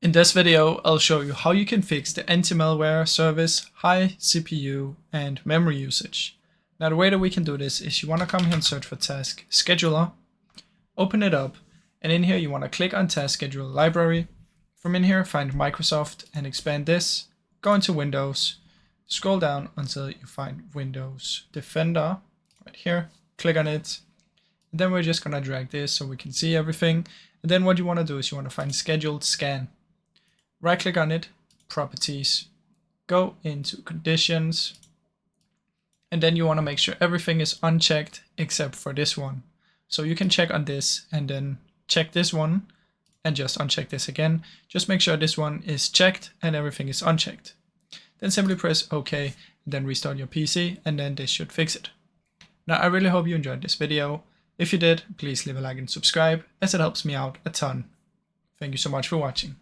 In this video, I'll show you how you can fix the anti-malware service, high CPU and memory usage. Now the way that we can do this is you want to come here and search for Task Scheduler, open it up, and in here you want to click on Task Scheduler Library. From in here, find Microsoft and expand this, go into Windows, scroll down until you find Windows Defender right here, click on it, and then we're just going to drag this so we can see everything. And then what you want to do is you want to find Scheduled Scan. Right click on it, Properties, go into Conditions, and then you want to make sure everything is unchecked except for this one. So you can check on this and then check this one and just uncheck this again. Just make sure this one is checked and everything is unchecked. Then simply press OK, and then restart your PC, and then this should fix it. Now I really hope you enjoyed this video. If you did, please leave a like and subscribe, as it helps me out a ton. Thank you so much for watching.